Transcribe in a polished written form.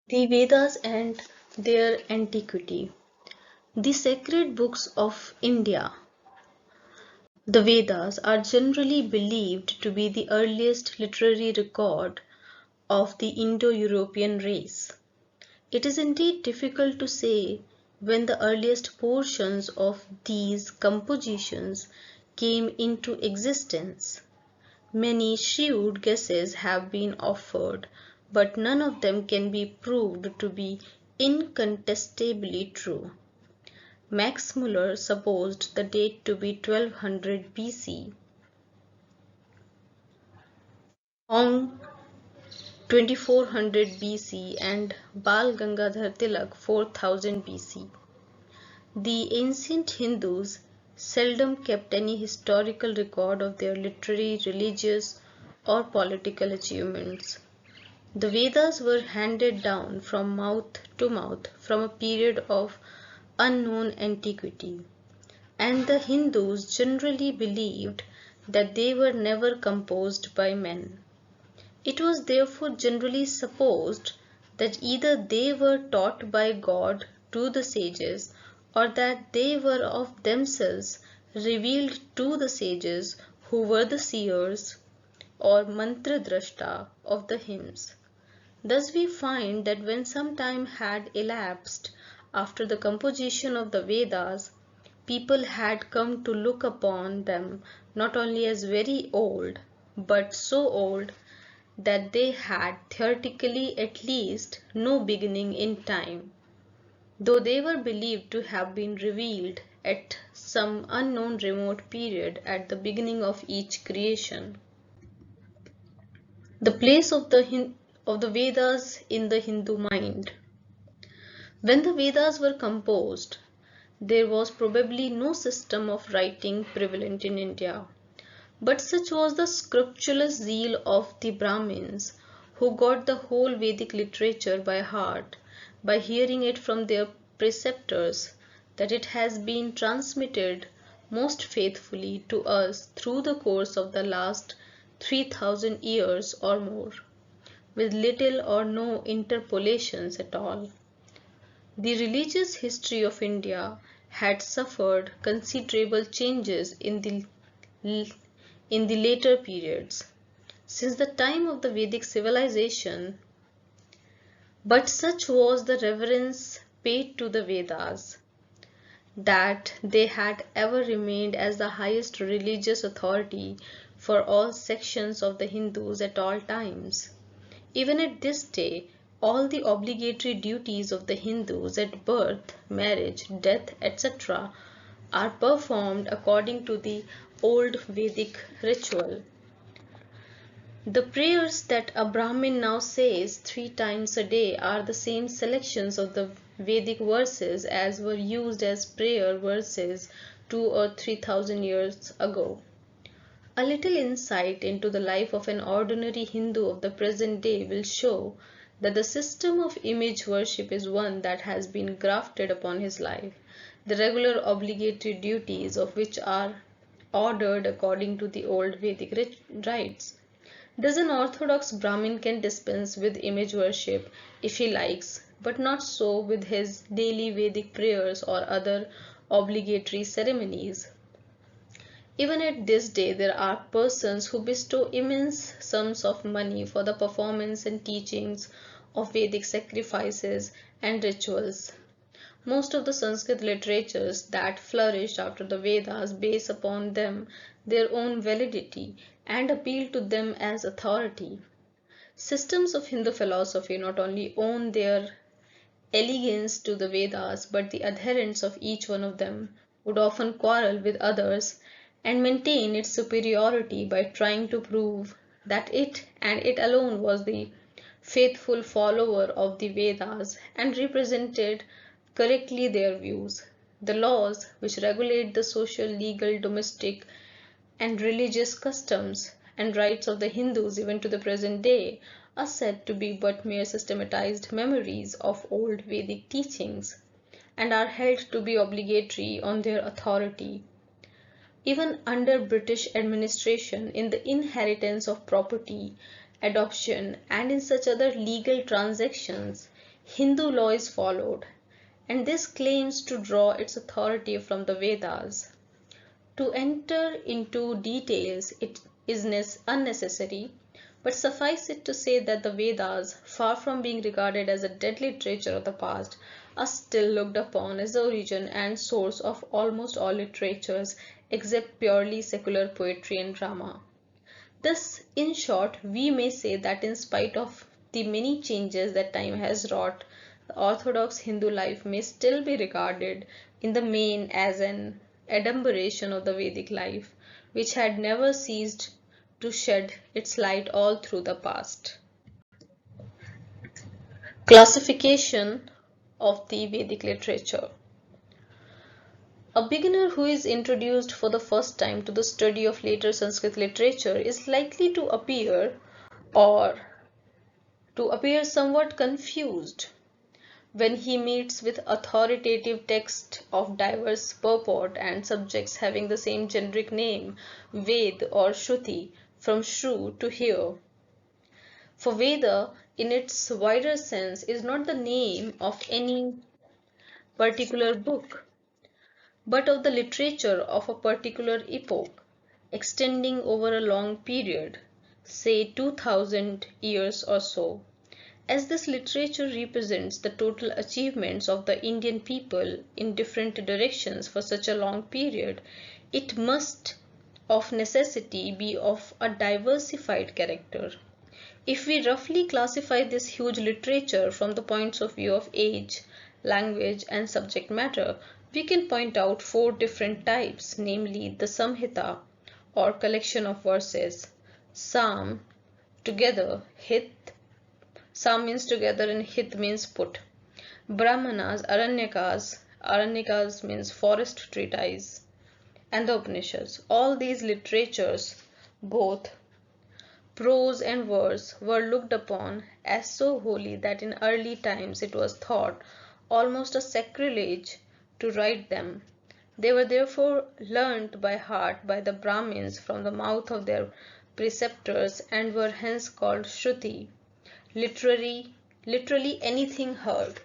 The Vedas and their antiquity. The sacred books of India, the Vedas, are generally believed to be the earliest literary record of the Indo-European race. It is indeed difficult to say when the earliest portions of these compositions came into existence. Many shrewd guesses have been offered, but none of them can be proved to be incontestably true. Max Muller supposed the date to be 1200 BC, Hong 2400 BC, and Bal Gangadhar Tilak 4000 BC. The ancient Hindus seldom kept any historical record of their literary, religious, or political achievements. The Vedas were handed down from mouth to mouth from a period of unknown antiquity, and the Hindus generally believed that they were never composed by men. It was therefore generally supposed that either they were taught by God to the sages or that they were of themselves revealed to the sages who were the seers or mantra drashta of the hymns. Thus we find that when some time had elapsed after the composition of the Vedas, people had come to look upon them not only as very old, but so old that they had theoretically at least no beginning in time, though they were believed to have been revealed at some unknown remote period at the beginning of each creation. The place of the Vedas in the Hindu mind. When the Vedas were composed, there was probably no system of writing prevalent in India. But such was the scrupulous zeal of the Brahmins, who got the whole Vedic literature by heart, by hearing it from their preceptors, that it has been transmitted most faithfully to us through the course of the last 3000 years or more, with little or no interpolations at all. The religious history of India had suffered considerable changes in the later periods, since the time of the Vedic civilization, but such was the reverence paid to the Vedas that they had ever remained as the highest religious authority for all sections of the Hindus at all times. Even at this day, all the obligatory duties of the Hindus at birth, marriage, death, etc., are performed according to the old Vedic ritual. The prayers that a Brahmin now says 3 times a day are the same selections of the Vedic verses as were used as prayer verses 2 or 3,000 years ago. A little insight into the life of an ordinary Hindu of the present day will show that the system of image worship is one that has been grafted upon his life, the regular obligatory duties of which are ordered according to the old Vedic rites. Thus an orthodox Brahmin can dispense with image worship if he likes, but not so with his daily Vedic prayers or other obligatory ceremonies. Even at this day, there are persons who bestow immense sums of money for the performance and teachings of Vedic sacrifices and rituals. Most of the Sanskrit literatures that flourished after the Vedas base upon them their own validity and appeal to them as authority. Systems of Hindu philosophy not only owe their allegiance to the Vedas, but the adherents of each one of them would often quarrel with others and maintain its superiority by trying to prove that it and it alone was the faithful follower of the Vedas and represented correctly their views. The laws which regulate the social, legal, domestic, and religious customs and rites of the Hindus even to the present day are said to be but mere systematized memories of old Vedic teachings and are held to be obligatory on their authority. Even under British administration, in the inheritance of property, adoption, and in such other legal transactions, Hindu law is followed, and this claims to draw its authority from the Vedas. To enter into details it is unnecessary, but suffice it to say that the Vedas, far from being regarded as a dead literature of the past, are still looked upon as the origin and source of almost all literatures except purely secular poetry and drama. Thus, in short, we may say that in spite of the many changes that time has wrought, the orthodox Hindu life may still be regarded in the main as an adumbration of the Vedic life, which had never ceased to shed its light all through the past. Classification of the Vedic literature. A beginner who is introduced for the first time to the study of later Sanskrit literature is likely or to appear somewhat confused when he meets with authoritative texts of diverse purport and subjects having the same generic name, Ved or Shruti, from Shru to hear. For Veda, in its wider sense, is not the name of any particular book, but of the literature of a particular epoch, extending over a long period, say 2000 years or so. As this literature represents the total achievements of the Indian people in different directions for such a long period, it must of necessity be of a diversified character. If we roughly classify this huge literature from the points of view of age, language, and subject matter, we can point out four different types, namely the Samhita or collection of verses, Sam, together, Hit, Sam means together and Hit means put, Brahmanas, Aranyakas means forest treatise, and the Upanishads. All these literatures, both prose and verse, were looked upon as so holy that in early times it was thought almost a sacrilege to write them. They were therefore learnt by heart by the Brahmins from the mouth of their preceptors and were hence called Shruti, literally anything heard.